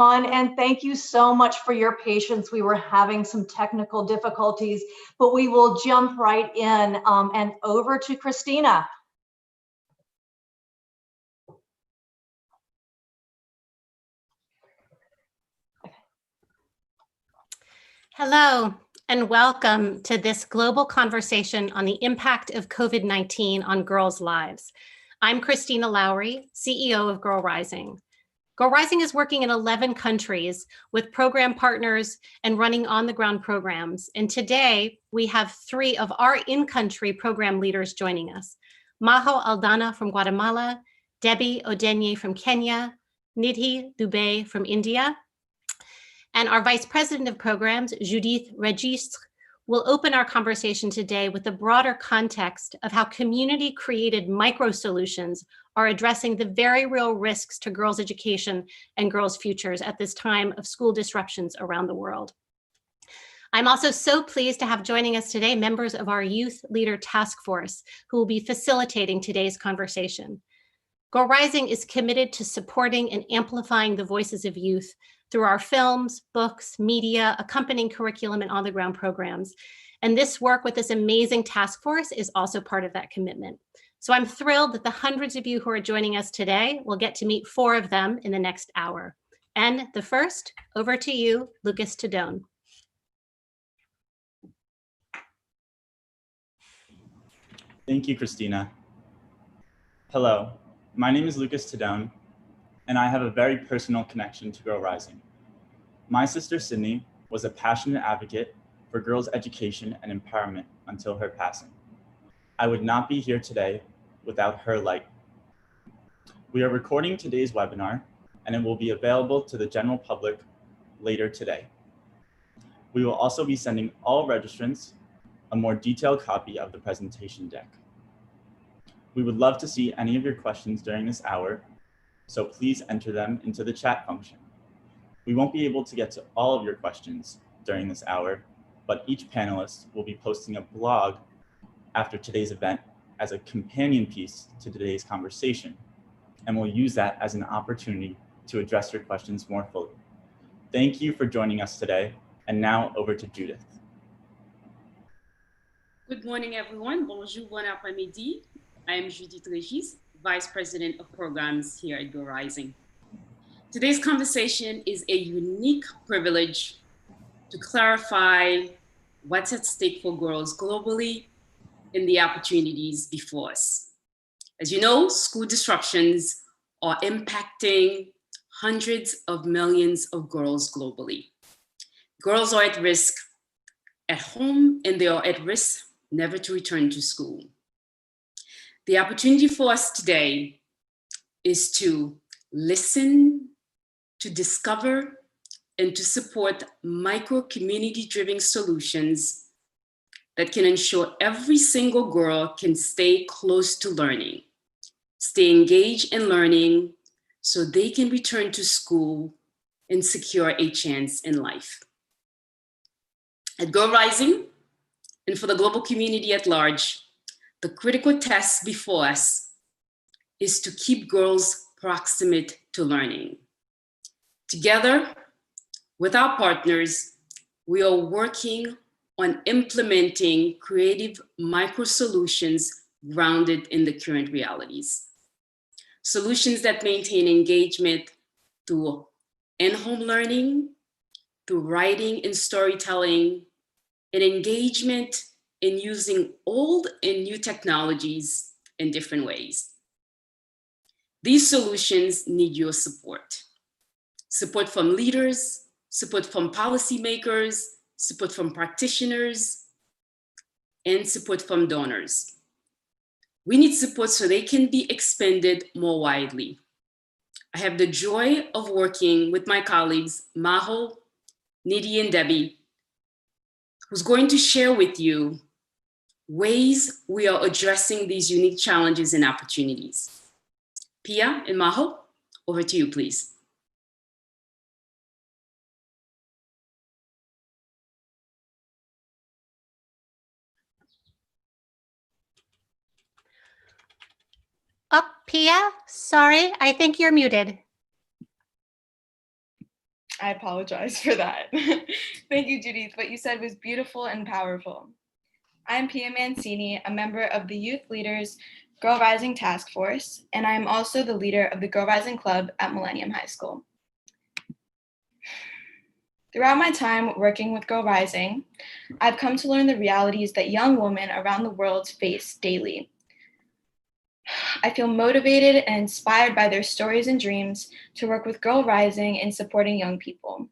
And thank you so much for your patience. We were having some technical difficulties, but we will jump right in and over to Christina. Hello, and welcome to this global conversation on the impact of COVID-19 on girls' lives. I'm Christina Lowry, CEO of Girl Rising. Girl Rising is working in 11 countries with program partners and running on-the-ground programs. And today, we have 3 of our in-country program leaders joining us. Majo Aldana from Guatemala, Debbie Odenye from Kenya, Nidhi Dubey from India, and our Vice President of Programs, Judith Registre, will open our conversation today with a broader context of how community-created micro-solutions are addressing the very real risks to girls' education and girls' futures at this time of school disruptions around the world. I'm also so pleased to have joining us today members of our Youth Leader Task Force who will be facilitating today's conversation. Girl Rising is committed to supporting and amplifying the voices of youth through our films, books, media, accompanying curriculum, and on-the-ground programs. And this work with this amazing task force is also part of that commitment. So I'm thrilled that the hundreds of you who are joining us today will get to meet 4 of them in the next hour. And the first, over to you, Lucas Todone. Thank you, Christina. Hello, my name is Lucas Todone, and I have a very personal connection to Girl Rising. My sister Sydney was a passionate advocate for girls' education and empowerment until her passing. I would not be here today without her light. We are recording today's webinar, and it will be available to the general public later today. We will also be sending all registrants a more detailed copy of the presentation deck. We would love to see any of your questions during this hour, so please enter them into the chat function. We won't be able to get to all of your questions during this hour, but each panelist will be posting a blog after today's event as a companion piece to today's conversation, and we'll use that as an opportunity to address your questions more fully. Thank you for joining us today, and now over to Judith. Good morning, everyone. Bonjour, bon après-midi. I am Judith Registre, Vice President of Programs here at Girl Rising. Today's conversation is a unique privilege to clarify what's at stake for girls globally and the opportunities before us. As you know, school disruptions are impacting hundreds of millions of girls globally. Girls are at risk at home, and they are at risk never to return to school. The opportunity for us today is to listen, to discover, and to support micro community-driven solutions that can ensure every single girl can stay close to learning, stay engaged in learning so they can return to school and secure a chance in life. At Girl Rising, and for the global community at large, the critical task before us is to keep girls proximate to learning. Together with our partners, we are working on implementing creative micro-solutions grounded in the current realities. Solutions that maintain engagement through in-home learning, through writing and storytelling, and engagement in using old and new technologies in different ways. These solutions need your support. Support from leaders, support from policymakers, support from practitioners, and support from donors. We need support so they can be expanded more widely. I have the joy of working with my colleagues, Majo, Nidhi, and Debbie, who's going to share with you ways we are addressing these unique challenges and opportunities. Pia and Majo, over to you, please. Oh, Pia, sorry, I think you're muted. I apologize for that. Thank you, Judith. What you said was beautiful and powerful. I'm Pia Mancini, a member of the Youth Leaders Girl Rising Task Force, and I am also the leader of the Girl Rising Club at Millennium High School. Throughout my time working with Girl Rising, I've come to learn the realities that young women around the world face daily. I feel motivated and inspired by their stories and dreams to work with Girl Rising in supporting young people.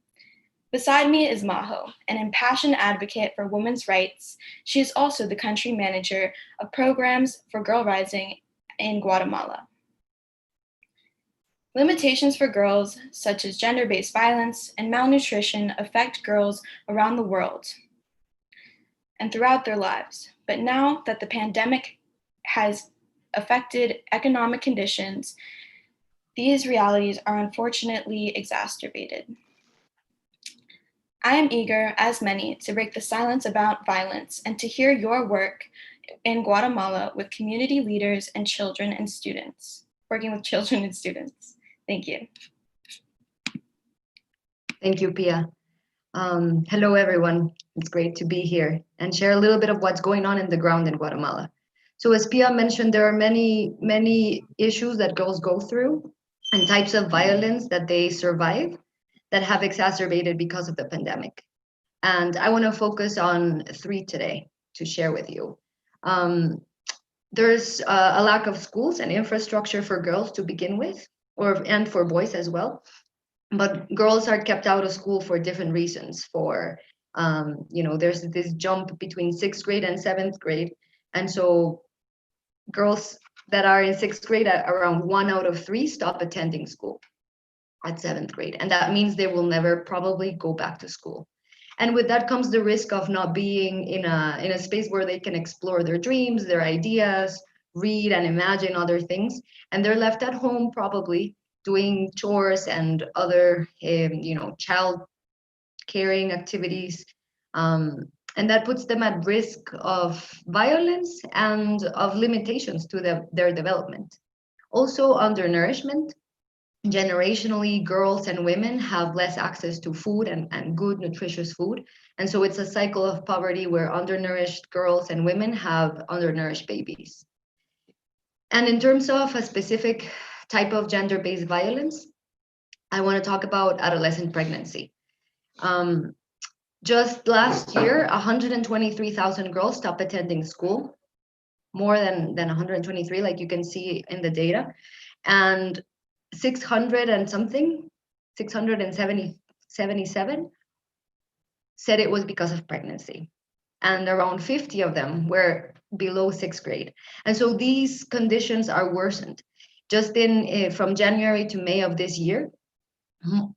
Beside me is Majo, an impassioned advocate for women's rights. She is also the country manager of programs for Girl Rising in Guatemala. Limitations for girls, such as gender-based violence and malnutrition, affect girls around the world and throughout their lives. But now that the pandemic has affected economic conditions, these realities are unfortunately exacerbated. I am eager, as many, to break the silence about violence and to hear your work in Guatemala with community leaders and children and students, working with children and students. Thank you. Thank you, Pia. Hello, everyone. It's great to be here and share a little bit of what's going on in the ground in Guatemala. So as Pia mentioned, there are many issues that girls go through and types of violence that they survive that have exacerbated because of the pandemic. And I want to focus on 3 today to share with you. There's a lack of schools and infrastructure for girls to begin with, and for boys as well. But girls are kept out of school for different reasons. There's this jump between 6th grade and 7th grade. And so girls that are in 6th grade, around 1 out of 3 stop attending school at 7th grade. And that means they will never probably go back to school. And with that comes the risk of not being in a space where they can explore their dreams, their ideas, read and imagine other things. And they're left at home probably doing chores and other, child caring activities. And that puts them at risk of violence and of limitations to their development. Also, undernourishment. Generationally, girls and women have less access to food and good, nutritious food. And so it's a cycle of poverty where undernourished girls and women have undernourished babies. And in terms of a specific type of gender-based violence, I want to talk about adolescent pregnancy. Just last year, 123,000 girls stopped attending school, more than 123, like you can see in the data. And 677 said it was because of pregnancy. And around 50 of them were below 6th grade. And so these conditions are worsened. Just from January to May of this year,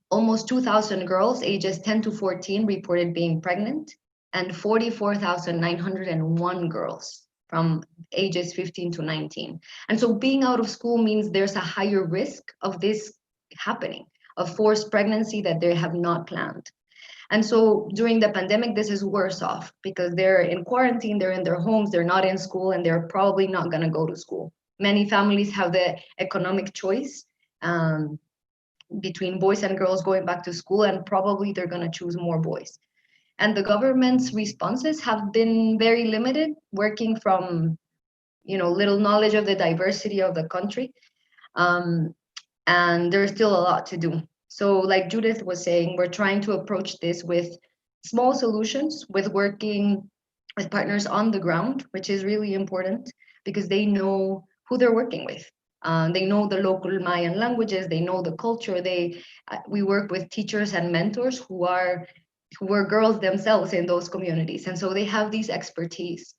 almost 2,000 girls ages 10 to 14 reported being pregnant, and 44,901 girls from ages 15 to 19. And so being out of school means there's a higher risk of this happening, of forced pregnancy that they have not planned. And so during the pandemic, this is worse off because they're in quarantine, they're in their homes, they're not in school, and they're probably not going to go to school. Many families have the economic choice between boys and girls going back to school, and probably they're going to choose more boys. And the government's responses have been very limited, working from, little knowledge of the diversity of the country. And there's still a lot to do. So like Judith was saying, we're trying to approach this with small solutions, with working with partners on the ground, which is really important because they know who they're working with. They know the local Mayan languages, they know the culture. We work with teachers and mentors who were girls themselves in those communities. And so they have these expertise.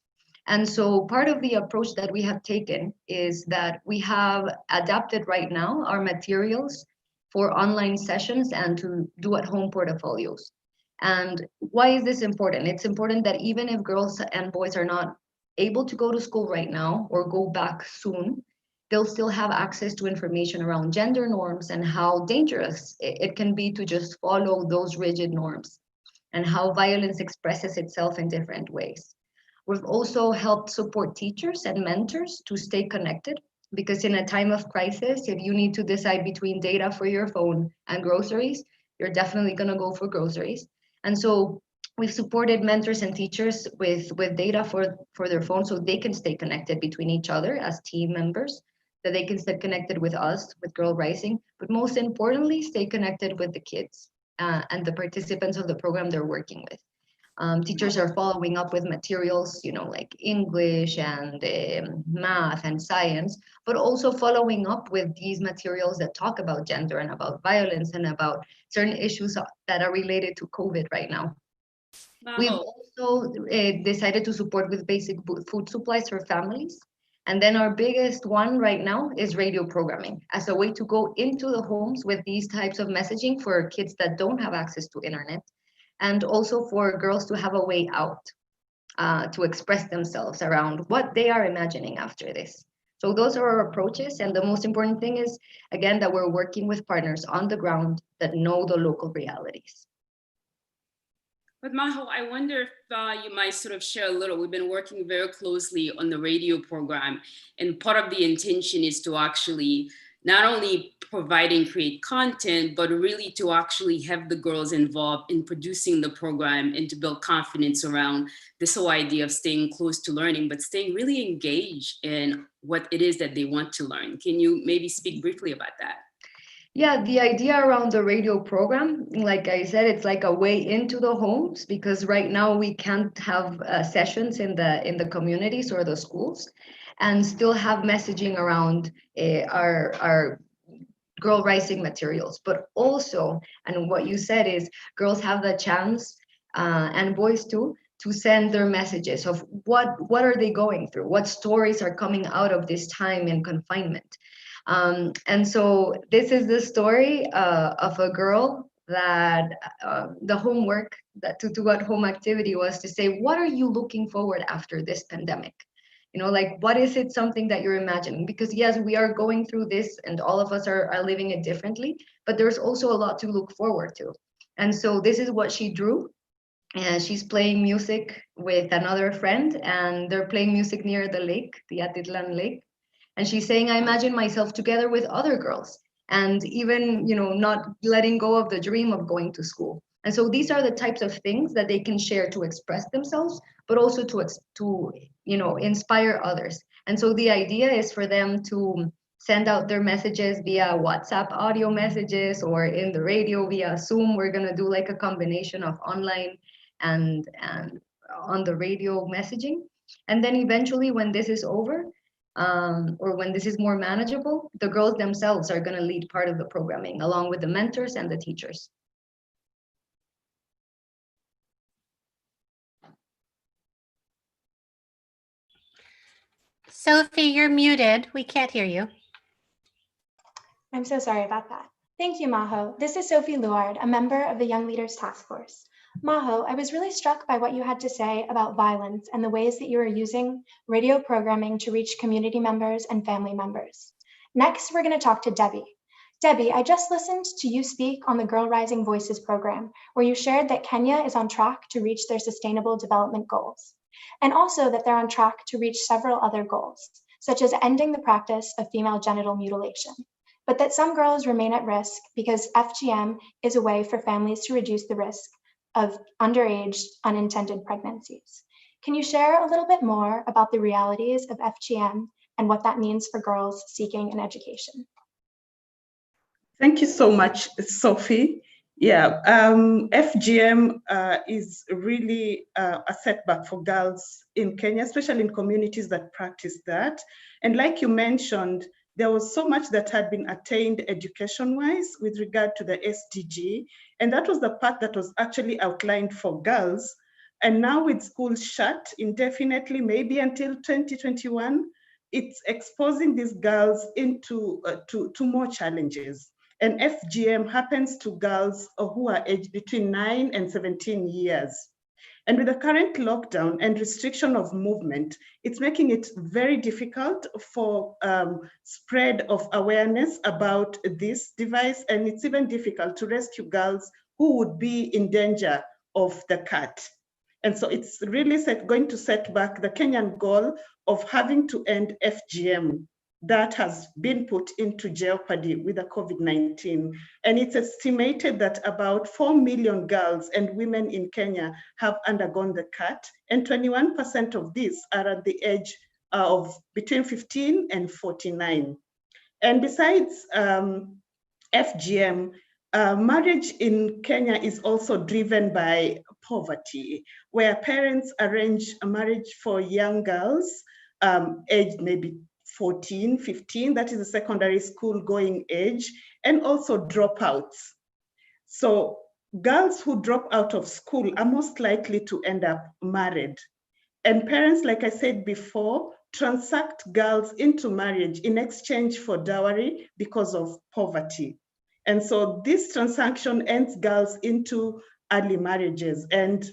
And so part of the approach that we have taken is that we have adapted right now our materials for online sessions and to do at home portfolios. And why is this important? It's important that even if girls and boys are not able to go to school right now or go back soon, they'll still have access to information around gender norms and how dangerous it can be to just follow those rigid norms and how violence expresses itself in different ways. We've also helped support teachers and mentors to stay connected, because in a time of crisis, if you need to decide between data for your phone and groceries, you're definitely going to go for groceries. And so we've supported mentors and teachers with data for their phones so they can stay connected between each other as team members, that they can stay connected with us, with Girl Rising, but most importantly, stay connected with the kids and the participants of the program they're working with. Teachers are following up with materials, like English and math and science, but also following up with these materials that talk about gender and about violence and about certain issues that are related to COVID right now. We've also decided to support with basic food supplies for families. And then our biggest one right now is radio programming as a way to go into the homes with these types of messaging for kids that don't have access to internet, and also for girls to have a way out to express themselves around what they are imagining after this. So those are our approaches. And the most important thing is, again, that we're working with partners on the ground that know the local realities. But Maho, I wonder if you might sort of share a little. We've been working very closely on the radio program, and part of the intention is to actually not only provide and create content, but really to actually have the girls involved in producing the program and to build confidence around this whole idea of staying close to learning, but staying really engaged in what it is that they want to learn. Can you maybe speak briefly about that? Yeah, the idea around the radio program, like I said, it's like a way into the homes, because right now we can't have sessions in the communities or the schools and still have messaging around our Girl Rising materials. But also, and what you said is, girls have the chance, and boys too, to send their messages of what are they going through, what stories are coming out of this time in confinement. And so this is the story of a girl that the homework that to do at home activity was to say, what are you looking forward after this pandemic? Like, what is it, something that you're imagining? Because yes, we are going through this and all of us are living it differently, but there's also a lot to look forward to. And so this is what she drew. And she's playing music with another friend, and they're playing music near the lake, the Atitlan Lake. And she's saying, I imagine myself together with other girls, and even, not letting go of the dream of going to school. And so these are the types of things that they can share to express themselves, but also to inspire others. And so the idea is for them to send out their messages via WhatsApp audio messages, or in the radio via Zoom. We're going to do like a combination of online and on the radio messaging. And then eventually, when this is over, or when this is more manageable, the girls themselves are going to lead part of the programming along with the mentors and the teachers. Sophie, you're muted. We can't hear you. I'm so sorry about that. Thank you, Maho. This is Sophie Luard, a member of the Young Leaders Task Force. Maho, I was really struck by what you had to say about violence and the ways that you are using radio programming to reach community members and family members. Next, we're going to talk to Debbie. Debbie, I just listened to you speak on the Girl Rising Voices program, where you shared that Kenya is on track to reach their Sustainable Development Goals, and also that they're on track to reach several other goals, such as ending the practice of female genital mutilation, but that some girls remain at risk because FGM is a way for families to reduce the risk of underage unintended pregnancies. Can you share a little bit more about the realities of FGM and what that means for girls seeking an education? Thank you so much, Sophie. Yeah, FGM is really a setback for girls in Kenya, especially in communities that practice that. And like you mentioned, there was so much that had been attained education-wise with regard to the SDG, and that was the part that was actually outlined for girls. And now with schools shut indefinitely, maybe until 2021, it's exposing these girls into to more challenges. And FGM happens to girls who are aged between 9 and 17 years. And with the current lockdown and restriction of movement, it's making it very difficult for spread of awareness about this device. And it's even difficult to rescue girls who would be in danger of the cut. And so it's really going to set back the Kenyan goal of having to end FGM. that has been put into jeopardy with the COVID-19. And it's estimated that about 4 million girls and women in Kenya have undergone the cut, and 21% of these are at the age of between 15 and 49. And besides FGM, marriage in Kenya is also driven by poverty, where parents arrange a marriage for young girls aged maybe 14, 15, that is the secondary school going age, and also dropouts. So girls who drop out of school are most likely to end up married. And parents, like I said before, transact girls into marriage in exchange for dowry because of poverty. And so this transaction ends girls into early marriages. And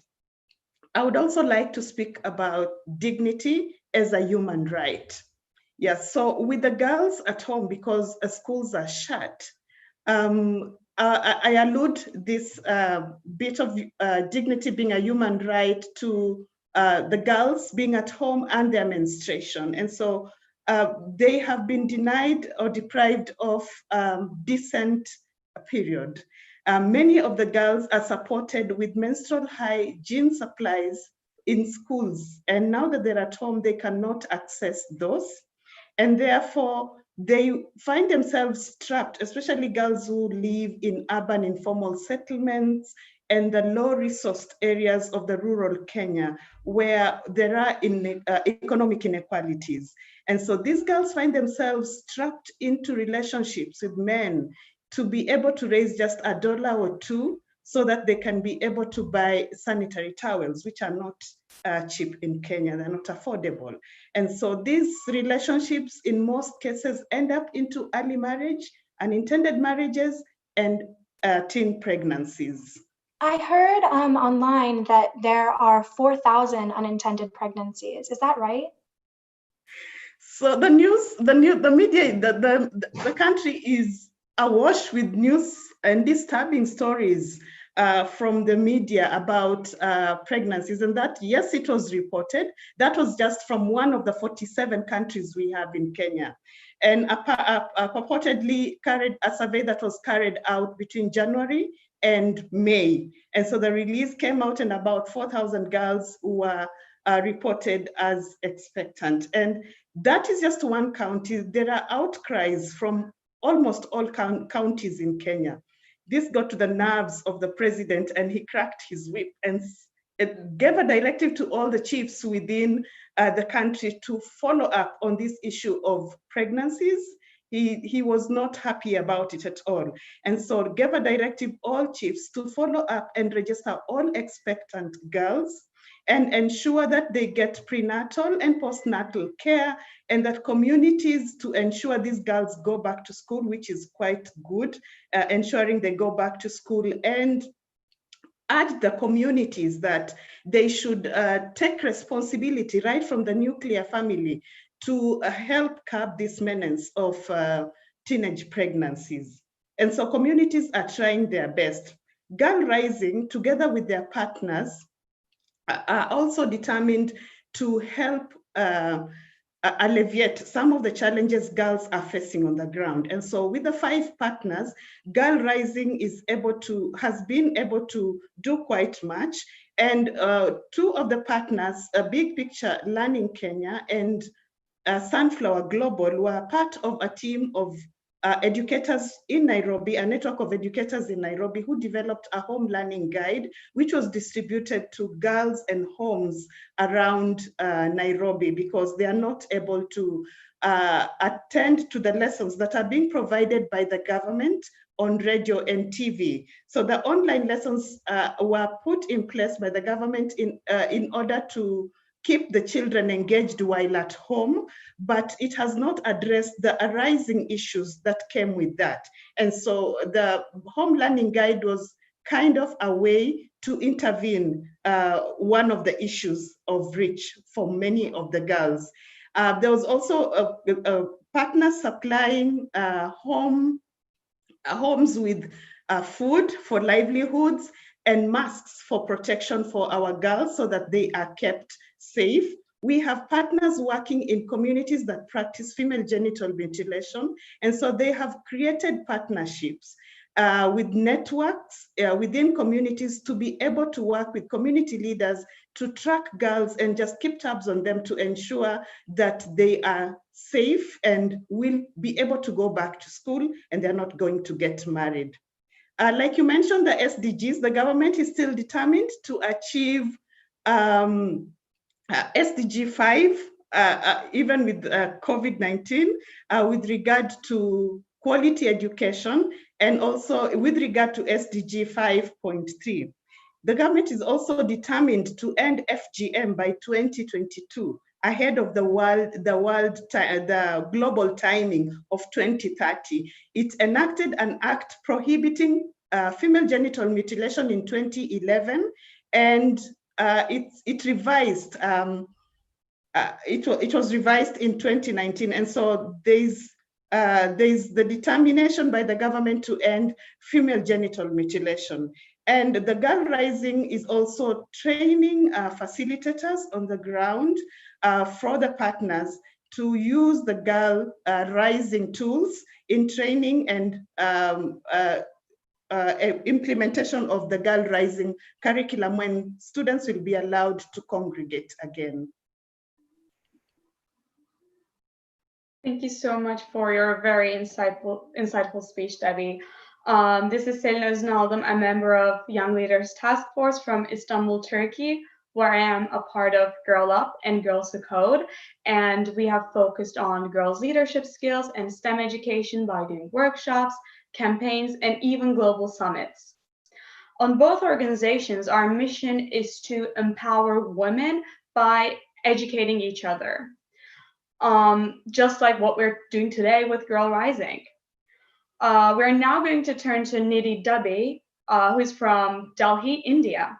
I would also like to speak about dignity as a human right. Yes, so with the girls at home, because schools are shut, I allude this bit of dignity being a human right to the girls being at home and their menstruation. And so they have been denied or deprived of decent period. Many of the girls are supported with menstrual hygiene supplies in schools. And now that they're at home, they cannot access those. And therefore, they find themselves trapped, especially girls who live in urban informal settlements and the low-resourced areas of the rural Kenya, where there are economic inequalities. And so these girls find themselves trapped into relationships with men to be able to raise just $1 or $2 so that they can be able to buy sanitary towels, which are not cheap in Kenya, they're not affordable. And so these relationships in most cases end up into early marriage, unintended marriages, and teen pregnancies. I heard online that there are 4,000 unintended pregnancies. Is that right? So the media, the country is awash with news and disturbing stories from the media about pregnancies, and that, yes, it was reported. That was just from one of the 47 countries we have in Kenya. And purportedly carried a survey that was carried out between January and May. And so the release came out and about 4,000 girls were reported as expectant. And that is just one county. There are outcries from almost all counties in Kenya. This got to the nerves of the president, and he cracked his whip and gave a directive to all the chiefs within the country to follow up on this issue of pregnancies. He was not happy about it at all. And so gave a directive all chiefs to follow up and register all expectant girls and ensure that they get prenatal and postnatal care, and that communities to ensure these girls go back to school, which is quite good, ensuring they go back to school, and urge the communities that they should take responsibility right from the nuclear family to help curb this menace of teenage pregnancies. And so communities are trying their best. Girl Rising, together with their partners, are also determined to help alleviate some of the challenges girls are facing on the ground. And so with the 5 partners, Girl Rising has been able to do quite much. And 2 of the partners, Big Picture Learning Kenya and Sunflower Global, were part of a team of educators in Nairobi, a network of educators in Nairobi, who developed a home learning guide, which was distributed to girls and homes around Nairobi, because they are not able to attend to the lessons that are being provided by the government on radio and TV. So the online lessons were put in place by the government in order to keep the children engaged while at home, but it has not addressed the arising issues that came with that. And so the home learning guide was kind of a way to intervene one of the issues of reach for many of the girls. There was also a partner supplying homes with food for livelihoods and masks for protection for our girls so that they are kept safe We have partners working in communities that practice female genital mutilation. And so they have created partnerships with networks within communities to be able to work with community leaders to track girls and just keep tabs on them to ensure that they are safe and will be able to go back to school and they're not going to get married. Like you mentioned, the SDGs, the government is still determined to achieve SDG 5, even with COVID-19, with regard to quality education, and also with regard to SDG 5.3. The government is also determined to end FGM by 2022, ahead of the global timing of 2030. It enacted an act prohibiting female genital mutilation in 2011, and it revised. It was revised in 2019, and so there's the determination by the government to end female genital mutilation. And the Girl Rising is also training facilitators on the ground for the partners to use the Girl Rising tools in training and implementation of the Girl Rising curriculum when students will be allowed to congregate again. Thank you so much for your very insightful speech, Debbie. This is Selin Öznaldım, a member of Young Leaders Task Force from Istanbul, Turkey, where I am a part of Girl Up and Girls Who Code. And we have focused on girls' leadership skills and STEM education by doing workshops, campaigns, and even global summits. On both organizations, our mission is to empower women by educating each other. Just like what we're doing today with Girl Rising. We're now going to turn to Nidhi Dubey, who's from Delhi, India.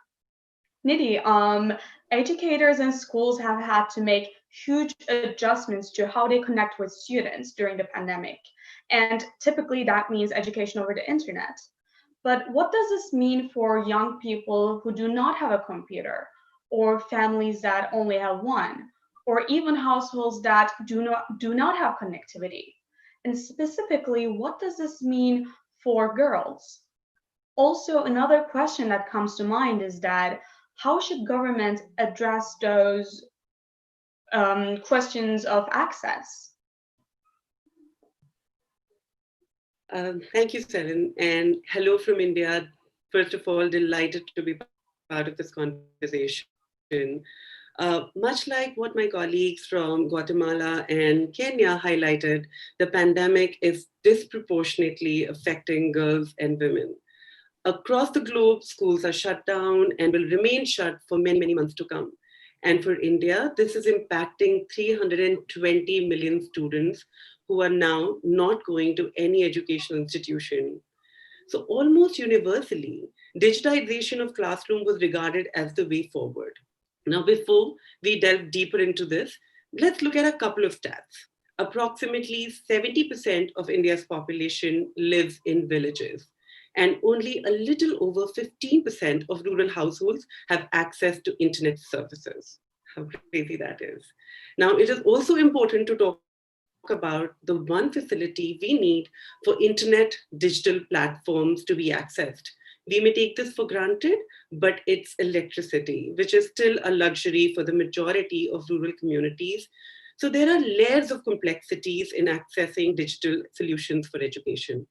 Nidhi, educators and schools have had to make huge adjustments to how they connect with students during the pandemic. And typically that means education over the internet. But what does this mean for young people who do not have a computer, or families that only have one, or even households that do not have connectivity? And specifically, what does this mean for girls? Also, another question that comes to mind is that how should government address those questions of access? Thank you, Selin, and hello from India. First of all, delighted to be part of this conversation. Much like what my colleagues from Guatemala and Kenya highlighted, the pandemic is disproportionately affecting girls and women. Across the globe, schools are shut down and will remain shut for many, many months to come. And for India, this is impacting 320 million students who are now not going to any educational institution. So almost universally, digitization of classroom was regarded as the way forward. Now, before we delve deeper into this, let's look at a couple of stats. Approximately 70% of India's population lives in villages, and only a little over 15% of rural households have access to internet services. How crazy that is. Now, it is also important to talk about the one facility we need for internet digital platforms to be accessed. We may take this for granted, but it's electricity, which is still a luxury for the majority of rural communities. So there are layers of complexities in accessing digital solutions for education.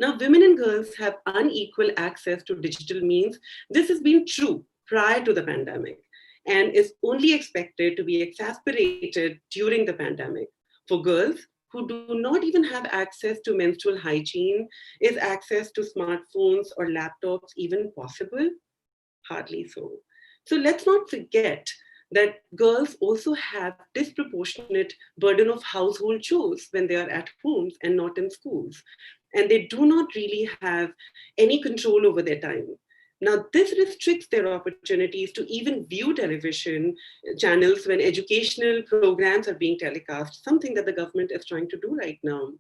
Now, women and girls have unequal access to digital means. This has been true prior to the pandemic and is only expected to be exacerbated during the pandemic. For girls who do not even have access to menstrual hygiene, is access to smartphones or laptops even possible? Hardly so. So let's not forget that girls also have disproportionate burden of household chores when they are at homes and not in schools. And they do not really have any control over their time. Now, this restricts their opportunities to even view television channels when educational programs are being telecast, something that the government is trying to do right now.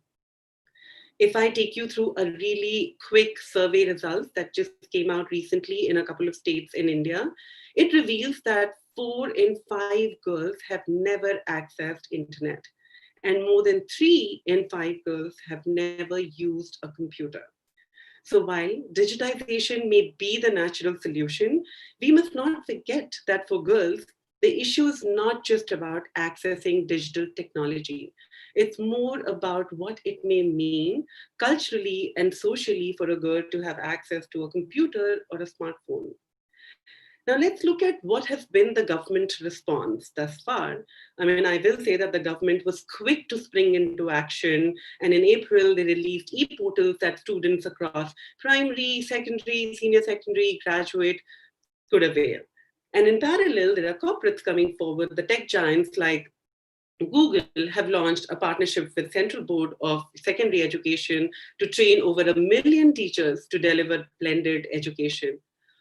If I take you through a really quick survey results that just came out recently in a couple of states in India, it reveals that 4 in 5 girls have never accessed internet, and more than 3 in 5 girls have never used a computer. So while digitization may be the natural solution, we must not forget that for girls, the issue is not just about accessing digital technology. It's more about what it may mean culturally and socially for a girl to have access to a computer or a smartphone. Now let's look at what has been the government response thus far. I mean, I will say that the government was quick to spring into action, and in April they released e-portals that students across primary, secondary, senior secondary, graduate could avail. And in parallel, there are corporates coming forward. The tech giants like Google have launched a partnership with Central Board of Secondary Education to train over 1 million teachers to deliver blended education.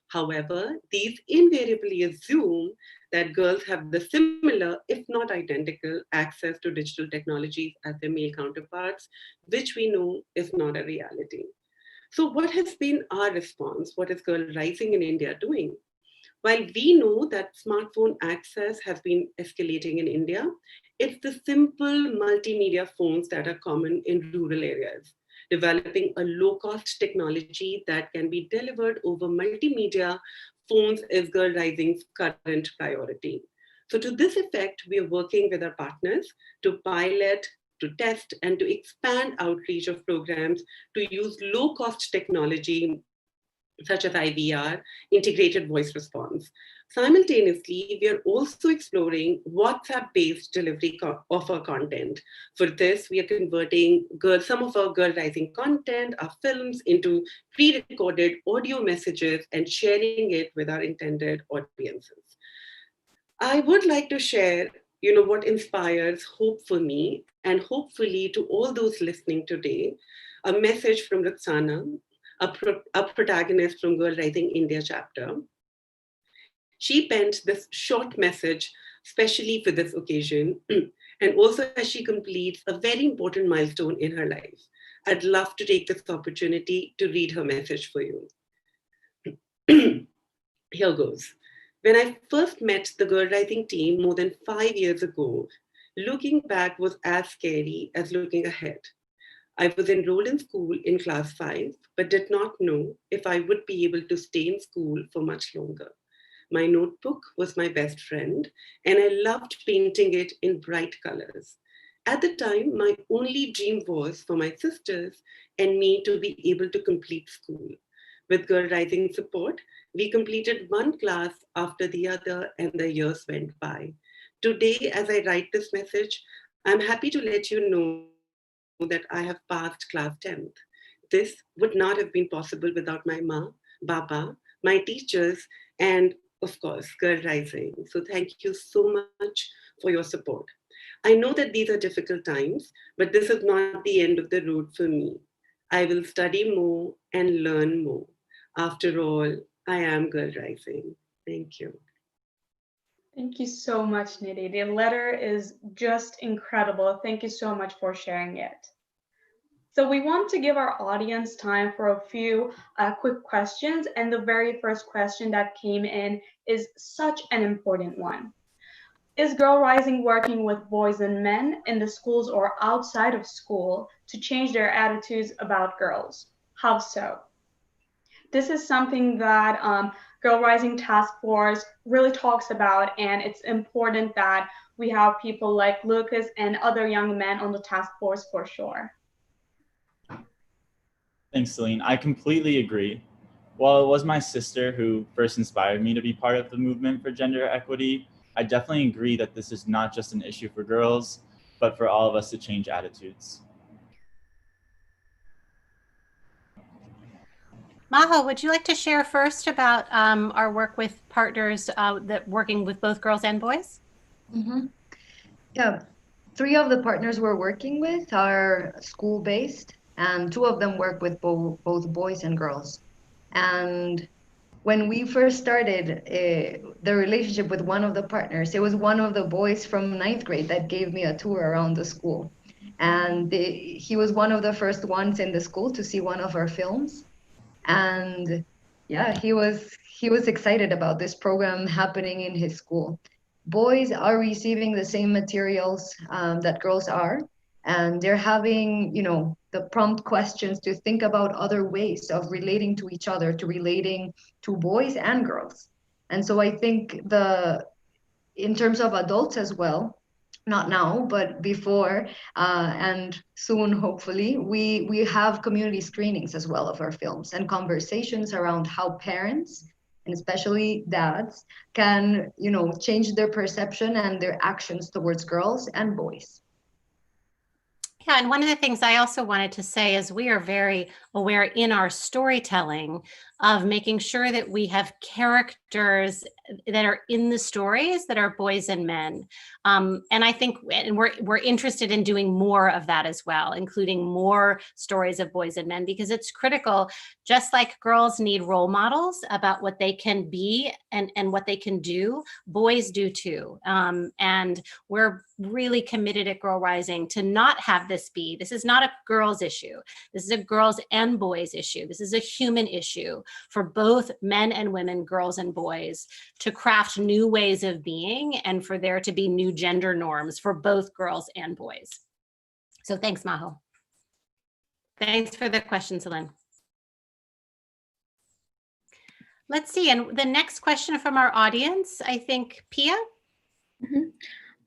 However, these invariably assume that girls have the similar, if not identical, access to digital technologies as their male counterparts, which we know is not a reality. So what has been our response? What is Girl Rising in India doing? While we know that smartphone access has been escalating in India, it's the simple multimedia phones that are common in rural areas. Developing a low-cost technology that can be delivered over multimedia phones is Girl Rising's current priority. So to this effect, we are working with our partners to pilot, to test, and to expand outreach of programs to use low-cost technology such as IVR, integrated voice response. Simultaneously, we are also exploring WhatsApp-based delivery of our content. For this, we are converting some of our Girl Rising content, our films, into pre-recorded audio messages and sharing it with our intended audiences. I would like to share what inspires hope for me and hopefully to all those listening today, a message from Roxana, a protagonist from Girl Rising India chapter. She penned this short message specially for this occasion, and also as she completes a very important milestone in her life. I'd love to take this opportunity to read her message for you. Here goes. When I first met the Girl Rising team more than 5 years ago, looking back was as scary as looking ahead. I was enrolled in school in class 5, but did not know if I would be able to stay in school for much longer. My notebook was my best friend, and I loved painting it in bright colors. At the time, my only dream was for my sisters and me to be able to complete school. With Girl Rising support, we completed one class after the other, and the years went by. Today, as I write this message, I'm happy to let you know that I have passed class 10th. This would not have been possible without my ma, baba, my teachers, and of course, Girl Rising. So thank you so much for your support. I know that these are difficult times, but this is not the end of the road for me. I will study more and learn more. After all, I am Girl Rising. Thank you. Thank you so much, Nidhi. The letter is just incredible. Thank you so much for sharing it. So we want to give our audience time for a few quick questions. And the very first question that came in is such an important one. Is Girl Rising working with boys and men in the schools or outside of school to change their attitudes about girls? How so? This is something that Girl Rising Task Force really talks about, and it's important that we have people like Lucas and other young men on the task force for sure. Thanks, Celine. I completely agree. While it was my sister who first inspired me to be part of the movement for gender equity, I definitely agree that this is not just an issue for girls, but for all of us to change attitudes. Maho, would you like to share first about our work with partners that working with both girls and boys? Mm-hmm. Yeah, 3 of the partners we're working with are school-based, and 2 of them work with both boys and girls. And when we first started the relationship with one of the partners, it was one of the boys from 9th grade that gave me a tour around the school. And he was one of the first ones in the school to see one of our films. And yeah, he was excited about this program happening in his school. Boys are receiving the same materials that girls are, and they're having, you know, the prompt questions to think about other ways of relating to each other, to relating to boys and girls. And so I think in terms of adults as well, not now, but before and soon, hopefully, we have community screenings as well of our films and conversations around how parents, and especially dads, can, you know, change their perception and their actions towards girls and boys. Yeah, and one of the things I also wanted to say is we are very aware in our storytelling of making sure that we have characters that are in the stories that are boys and men. And I think we're interested in doing more of that as well, including more stories of boys and men, because it's critical. Just like girls need role models about what they can be and what they can do, boys do too. And we're really committed at Girl Rising to not have this is not a girls issue. This is a girls and boys issue. This is a human issue for both men and women, girls and boys, to craft new ways of being and for there to be new gender norms for both girls and boys. So thanks, Maho. Thanks for the question, Celine. Let's see, and the next question from our audience, I think, Pia?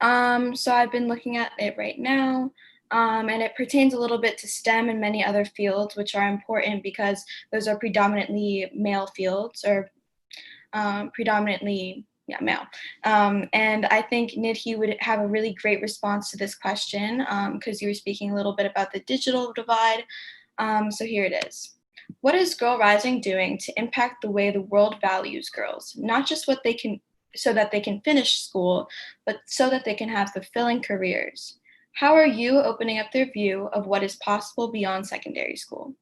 So I've been looking at it right now, and it pertains a little bit to STEM and many other fields, which are important because those are predominantly male fields, or predominantly, yeah, male. And I think Nidhi would have a really great response to this question because you were speaking a little bit about the digital divide. So here it is. What is Girl Rising doing to impact the way the world values girls, not just what they can, so that they can finish school, but so that they can have fulfilling careers? How are you opening up their view of what is possible beyond secondary school?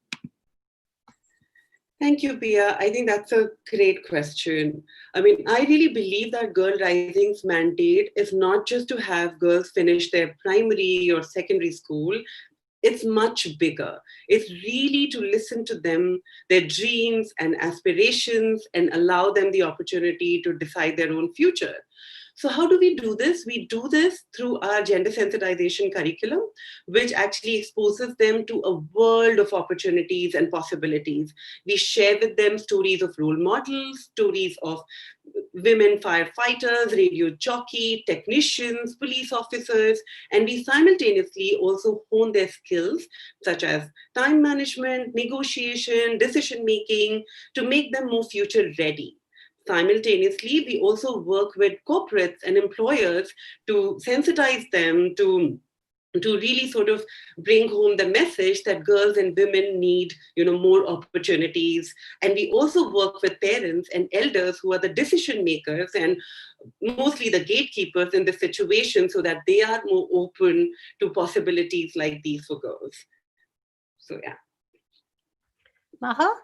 Thank you, Pia. I think that's a great question. I mean, I really believe that Girl Rising's mandate is not just to have girls finish their primary or secondary school. It's much bigger. It's really to listen to them, their dreams and aspirations, and allow them the opportunity to decide their own future. So how do we do this? We do this through our gender sensitization curriculum, which actually exposes them to a world of opportunities and possibilities. We share with them stories of role models, stories of women firefighters, radio jockey, technicians, police officers, and we simultaneously also hone their skills such as time management, negotiation, decision-making to make them more future ready. Simultaneously, we also work with corporates and employers to sensitize them to really sort of bring home the message that girls and women need, more opportunities. And we also work with parents and elders who are the decision makers and mostly the gatekeepers in the situation so that they are more open to possibilities like these for girls. So, yeah. Maho?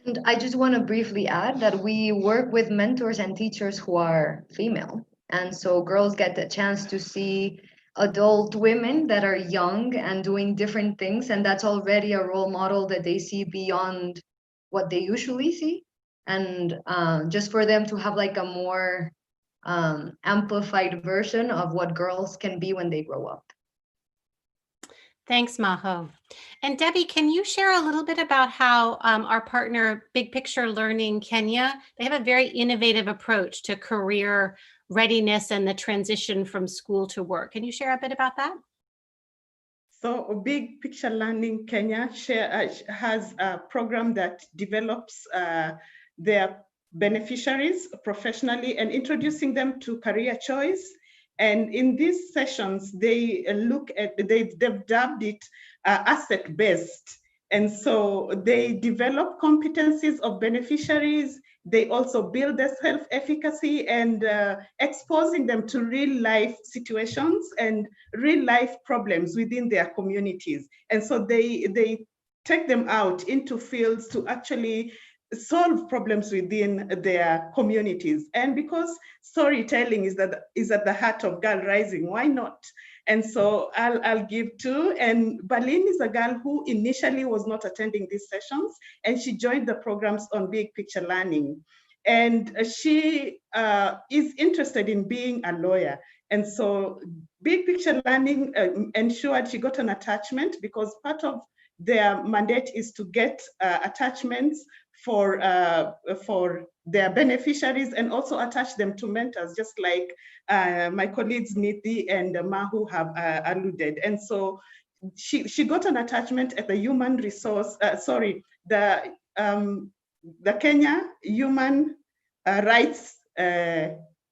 And I just want to briefly add that we work with mentors and teachers who are female. And so girls get the chance to see adult women that are young and doing different things. And that's already a role model that they see beyond what they usually see. And just for them to have like a more amplified version of what girls can be when they grow up. Thanks, Maho. And Debbie, can you share a little bit about how our partner, Big Picture Learning Kenya, they have a very innovative approach to career readiness and the transition from school to work. Can you share a bit about that? So Big Picture Learning Kenya has a program that develops their beneficiaries professionally and introducing them to career choice. And in these sessions, they look at, they've dubbed it asset-based. And so they develop competencies of beneficiaries. They also build their self-efficacy and exposing them to real life situations and real life problems within their communities. And so they take them out into fields to actually solve problems within their communities. And because storytelling is at the heart of Girl Rising, why not And so I'll give two. And Berlin is a girl who initially was not attending these sessions, and she joined the programs on big picture learning. And she is interested in being a lawyer. And so big picture learning ensured she got an attachment, because part of their mandate is to get attachments for their beneficiaries, and also attach them to mentors, just like my colleagues Niti and Mahu have alluded. And so she got an attachment at the human resource, the Kenya Human Rights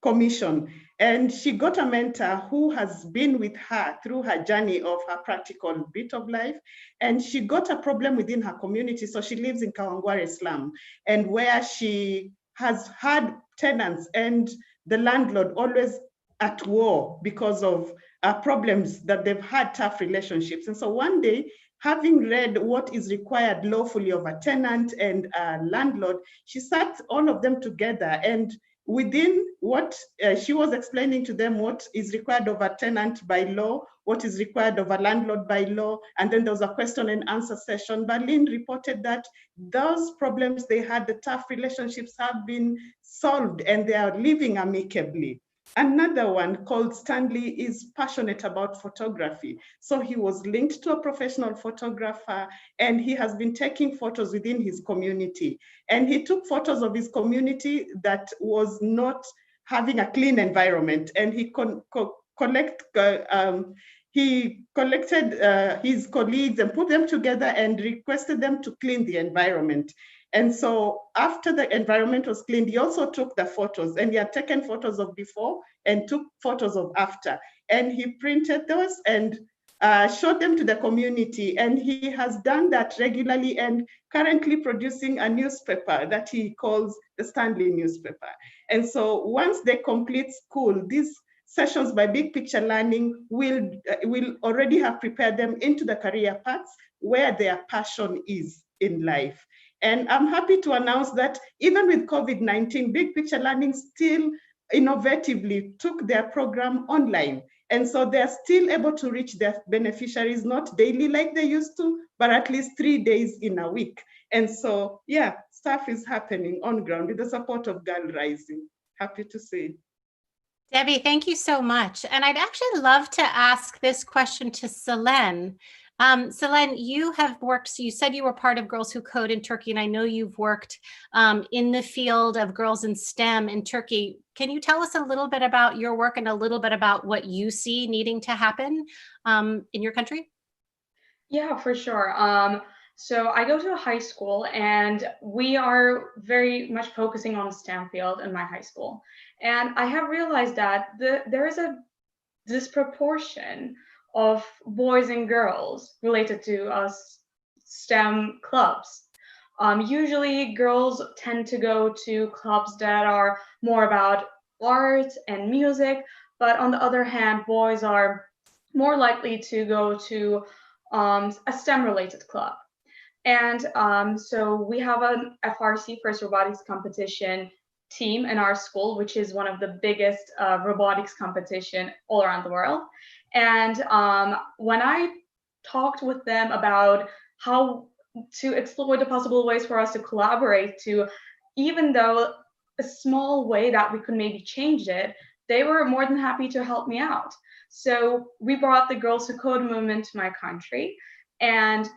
Commission. And she got a mentor who has been with her through her journey of her practical bit of life. And she got a problem within her community. So she lives in Kawangware slum, and where she has had tenants and the landlord always at war because of problems that they've had, tough relationships. And so one day, having read what is required lawfully of a tenant and a landlord, she sat all of them together, and within what she was explaining to them what is required of a tenant by law, what is required of a landlord by law, and then there was a question and answer session. Berlin reported that those problems they had, the tough relationships, have been solved and they are living amicably. Another one called Stanley is passionate about photography. So he was linked to a professional photographer, and he has been taking photos within his community. And he took photos of his community that was not having a clean environment. And he collected his colleagues and put them together and requested them to clean the environment. And so after the environment was cleaned, he also took the photos, and he had taken photos of before and took photos of after. And he printed those and showed them to the community. And he has done that regularly and currently producing a newspaper that he calls the Stanley newspaper. And so once they complete school, these sessions by Big Picture Learning will already have prepared them into the career paths where their passion is in life. And I'm happy to announce that even with COVID-19, Big Picture Learning still innovatively took their program online. And so they're still able to reach their beneficiaries, not daily like they used to, but at least 3 days in a week. And so, yeah, stuff is happening on ground with the support of Girl Rising. Happy to see. Debbie, thank you so much. And I'd actually love to ask this question to Selene. Selene, you have worked, so you said you were part of Girls Who Code in Turkey, and I know you've worked in the field of girls in STEM in Turkey. Can you tell us a little bit about your work and a little bit about what you see needing to happen in your country? Yeah, for sure. So I go to a high school, and we are very much focusing on the STEM field in my high school. And I have realized that there is a disproportion of boys and girls related to us STEM clubs. Usually girls tend to go to clubs that are more about art and music, but on the other hand, boys are more likely to go to a STEM related club. And so we have an FRC, First Robotics Competition team in our school, which is one of the biggest robotics competition all around the world. And when I talked with them about how to explore the possible ways for us to collaborate, to even though a small way that we could maybe change it, they were more than happy to help me out. So we brought the Girls Who Code movement to my country, and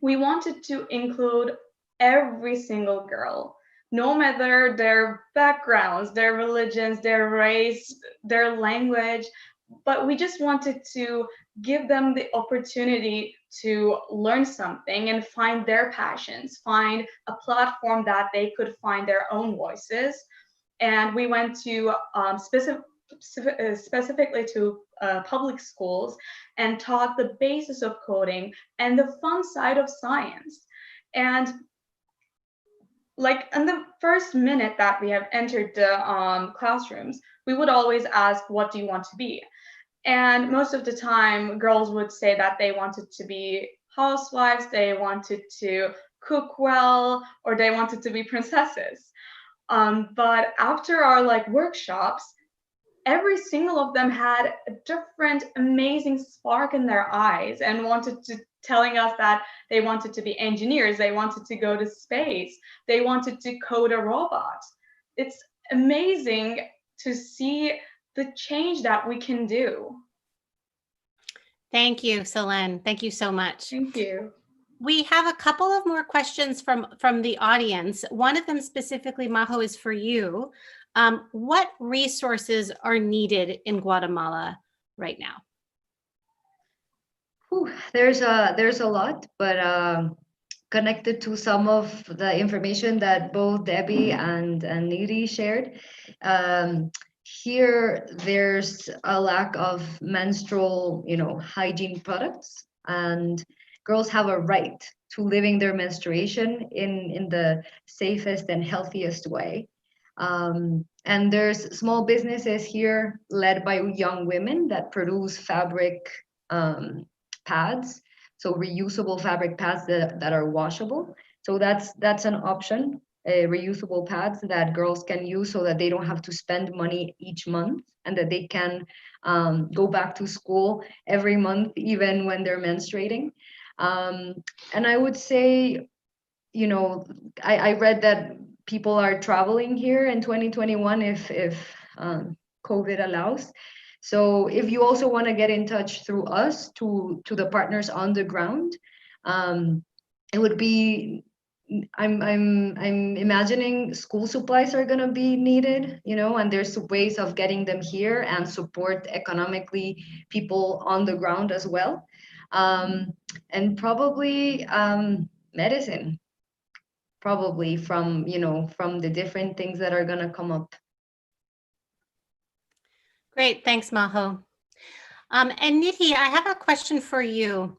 we wanted to include every single girl, no matter their backgrounds, their religions, their race, their language, but we just wanted to give them the opportunity to learn something and find their passions, find a platform that they could find their own voices. And we went to specifically to public schools and taught the basis of coding and the fun side of science. And like in the first minute that we have entered the classrooms, we would always ask, what do you want to be? And most of the time, girls would say that they wanted to be housewives, they wanted to cook well, or they wanted to be princesses. But after our workshops, every single of them had a different amazing spark in their eyes and telling us that they wanted to be engineers, they wanted to go to space, they wanted to code a robot. It's amazing to see the change that we can do. Thank you, Selene. Thank you so much. Thank you. We have a couple of more questions from the audience. One of them specifically, Majo, is for you. What resources are needed in Guatemala right now? There's a lot, but connected to some of the information that both Debbie and Niri shared. Here, there's a lack of menstrual, hygiene products, and girls have a right to living their menstruation in the safest and healthiest way. And there's small businesses here led by young women that produce fabric pads, so reusable fabric pads that are washable. So that's an option, reusable pads that girls can use so that they don't have to spend money each month and that they can go back to school every month, even when they're menstruating. And I would say, I read that people are traveling here in 2021 if COVID allows. So if you also want to get in touch through us to the partners on the ground, it would be, I'm imagining school supplies are going to be needed, and there's ways of getting them here and support economically people on the ground as well. And probably medicine, probably from the different things that are going to come up. Great, thanks, Majo. And Nidhi, I have a question for you.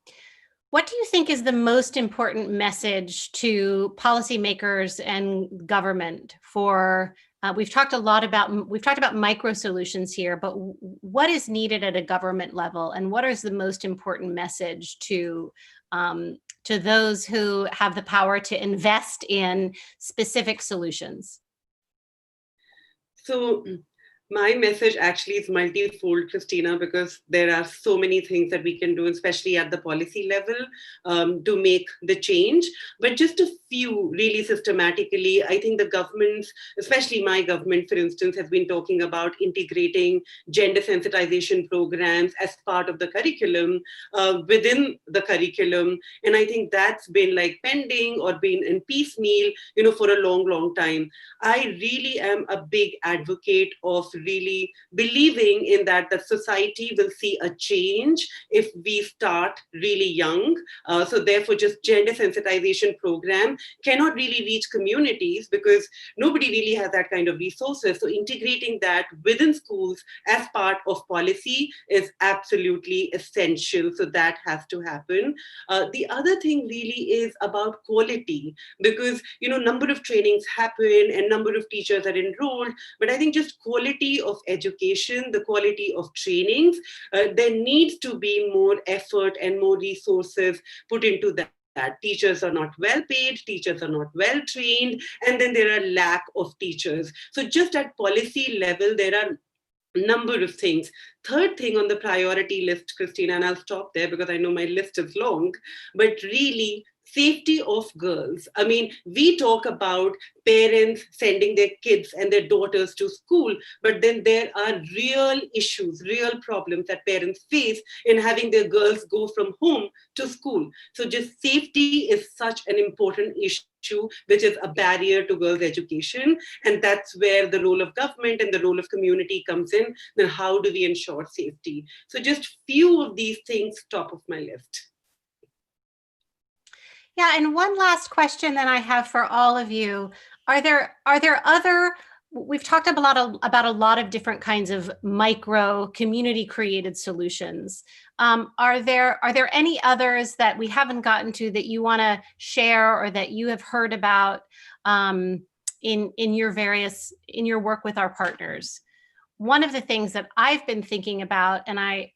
What do you think is the most important message to policymakers and government for? We've talked about micro solutions here, but what is needed at a government level, and what is the most important message to those who have the power to invest in specific solutions? So my message actually is multifold, Christina, because there are so many things that we can do, especially at the policy level, to make the change. But just a few really systematically, I think the governments, especially my government, for instance, has been talking about integrating gender sensitization programs as part of the curriculum, within the curriculum. And I think that's been like pending or been in piecemeal, for a long, long time. I really am a big advocate of really believing in that society will see a change if we start really young. So therefore, just gender sensitization program cannot really reach communities because nobody really has that kind of resources. So integrating that within schools as part of policy is absolutely essential. So that has to happen. The other thing really is about quality, because number of trainings happen and number of teachers are enrolled, but I think just quality of education, the quality of trainings, there needs to be more effort and more resources put into that. Teachers are not well paid, teachers are not well trained, and then there are lack of teachers. So just at policy level, there are number of things. Third thing on the priority list, Christina, and I'll stop there because I know my list is long, but really safety of girls. I mean, we talk about parents sending their kids and their daughters to school, but then there are real issues, real problems that parents face in having their girls go from home to school. So just safety is such an important issue, which is a barrier to girls' education. And that's where the role of government and the role of community comes in. Then how do we ensure safety? So just few of these things top of my list. Yeah, and one last question that I have for all of you. Are there other, we've talked about a lot of different kinds of micro community created solutions. Are there any others that we haven't gotten to that you want to share or that you have heard about in your work with our partners? One of the things that I've been thinking about, and I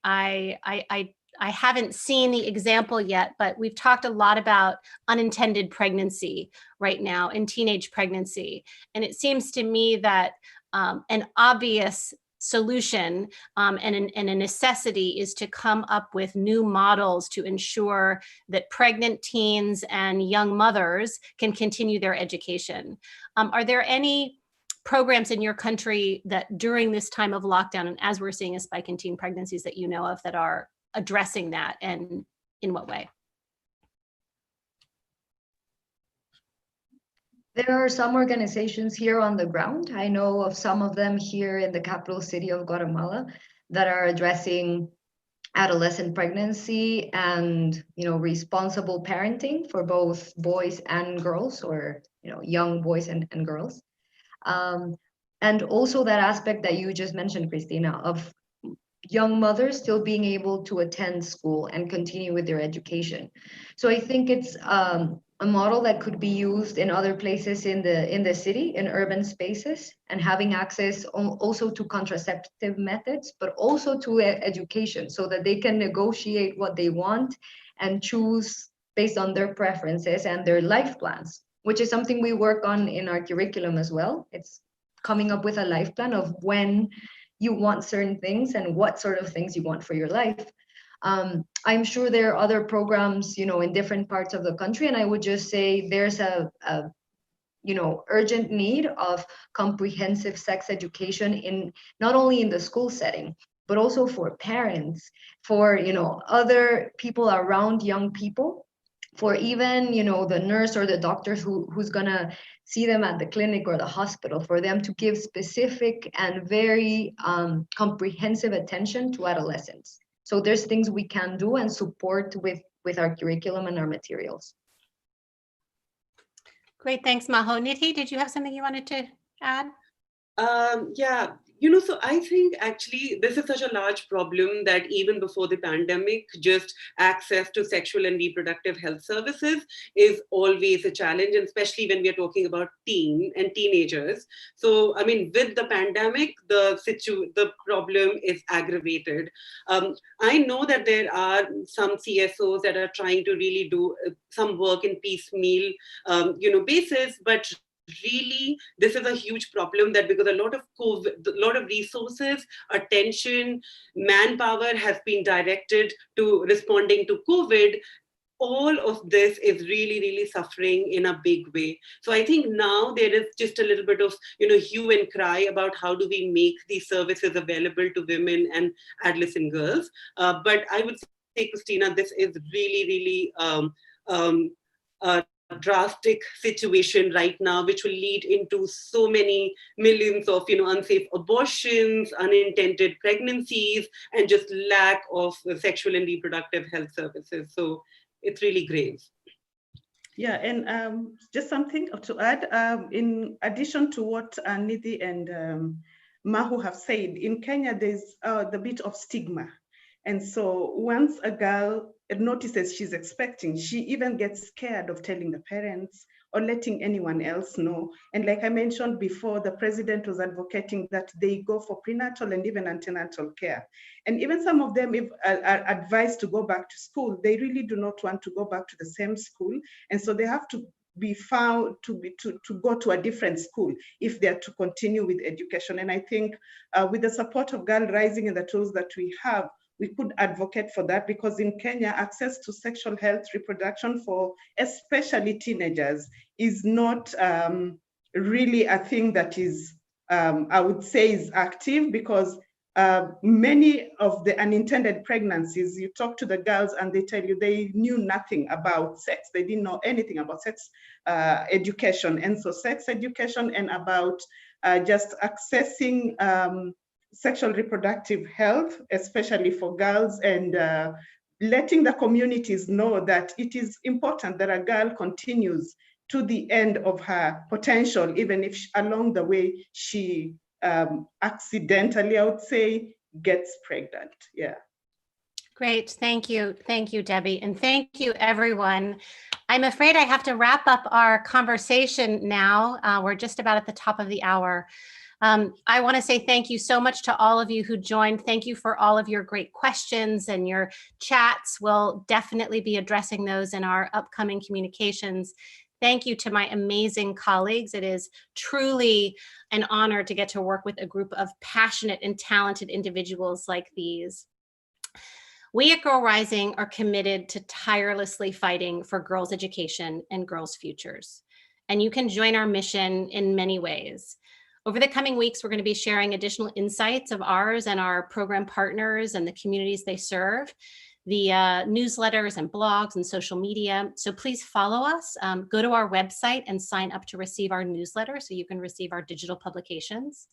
haven't seen the example yet, but we've talked a lot about unintended pregnancy right now and teenage pregnancy. And it seems to me that an obvious solution and a necessity is to come up with new models to ensure that pregnant teens and young mothers can continue their education. Are there any programs in your country that during this time of lockdown and as we're seeing a spike in teen pregnancies that you know of that are addressing that, and in what way? There are some organizations here on the ground. I know of some of them here in the capital city of Guatemala that are addressing adolescent pregnancy and, responsible parenting for both boys and girls, or, young boys and girls. And also that aspect that you just mentioned, Christina, of young mothers still being able to attend school and continue with their education. So I think it's a model that could be used in other places in the city, in urban spaces, and having access also to contraceptive methods, but also to education, so that they can negotiate what they want and choose based on their preferences and their life plans, which is something we work on in our curriculum as well. It's coming up with a life plan of when you want certain things and what sort of things you want for your life. I'm sure there are other programs, in different parts of the country, and I would just say there's a urgent need of comprehensive sex education in not only in the school setting, but also for parents, for other people around young people, for even the nurse or the doctor who's gonna see them at the clinic or the hospital, for them to give specific and very comprehensive attention to adolescents. So there's things we can do and support with our curriculum and our materials. Great, thanks, Maho. Nidhi, did you have something you wanted to add? Yeah, so I think actually this is such a large problem that even before the pandemic, just access to sexual and reproductive health services is always a challenge, and especially when we are talking about teen and teenagers. So, I mean, with the pandemic, the problem is aggravated. I know that there are some CSOs that are trying to really do some work in piecemeal, basis, but really, this is a huge problem that because a lot of resources, attention, manpower has been directed to responding to COVID, all of this is really, really suffering in a big way. So I think now there is just a little bit of, hue and cry about how do we make these services available to women and adolescent girls. But I would say, Christina, this is really, really drastic situation right now, which will lead into so many millions of unsafe abortions, unintended pregnancies, and just lack of sexual and reproductive health services. So it's really grave. Yeah, and just something to add, in addition to what Nidhi and Mahu have said, in Kenya, there's the bit of stigma. And so once a girl notices she's expecting, she even gets scared of telling the parents or letting anyone else know. And like I mentioned before, the president was advocating that they go for prenatal and even antenatal care. And even some of them are advised to go back to school. They really do not want to go back to the same school. And so they have to be found to go to a different school if they are to continue with education. And I think with the support of Girl Rising and the tools that we have, we could advocate for that, because in Kenya, access to sexual health, reproduction for especially teenagers is not really a thing that is, I would say, is active, because many of the unintended pregnancies, you talk to the girls and they tell you they knew nothing about sex. They didn't know anything about sex education. And so sex education and about just accessing sexual reproductive health, especially for girls, and letting the communities know that it is important that a girl continues to the end of her potential, even if along the way she accidentally, I would say, gets pregnant. Yeah. Great, thank you, Debbie, and thank you, everyone. I'm afraid I have to wrap up our conversation now. We're just about at the top of the hour. I want to say thank you so much to all of you who joined. Thank you for all of your great questions and your chats. We'll definitely be addressing those in our upcoming communications. Thank you to my amazing colleagues. It is truly an honor to get to work with a group of passionate and talented individuals like these. We at Girl Rising are committed to tirelessly fighting for girls' education and girls' futures. And you can join our mission in many ways. Over the coming weeks, we're going to be sharing additional insights of ours and our program partners and the communities they serve, the newsletters and blogs and social media. So please follow us, go to our website and sign up to receive our newsletter so you can receive our digital publications.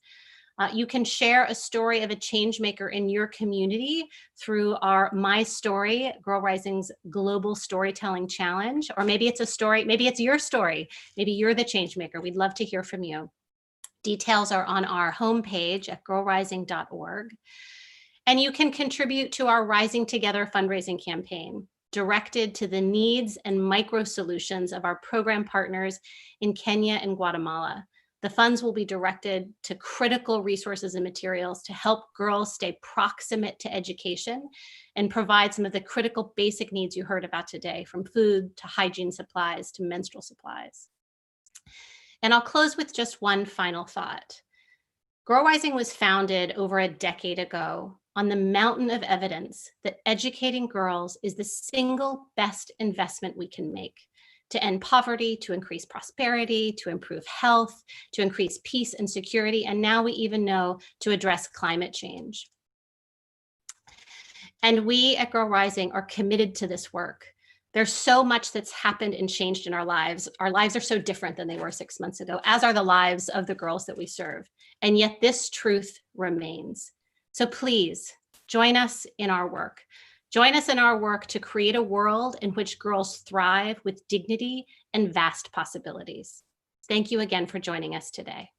You can share a story of a change maker in your community through our My Story, Girl Rising's Global Storytelling Challenge, or maybe it's a story, maybe it's your story, maybe you're the change maker. We'd love to hear from you. Details are on our homepage at girlrising.org. And you can contribute to our Rising Together fundraising campaign, directed to the needs and micro solutions of our program partners in Kenya and Guatemala. The funds will be directed to critical resources and materials to help girls stay proximate to education and provide some of the critical basic needs you heard about today, from food to hygiene supplies to menstrual supplies. And I'll close with just one final thought. Girl Rising was founded over a decade ago on the mountain of evidence that educating girls is the single best investment we can make to end poverty, to increase prosperity, to improve health, to increase peace and security, and now we even know to address climate change. And we at Girl Rising are committed to this work. There's so much that's happened and changed in our lives. Our lives are so different than they were 6 months ago, as are the lives of the girls that we serve. And yet this truth remains. So please join us in our work. Join us in our work to create a world in which girls thrive with dignity and vast possibilities. Thank you again for joining us today.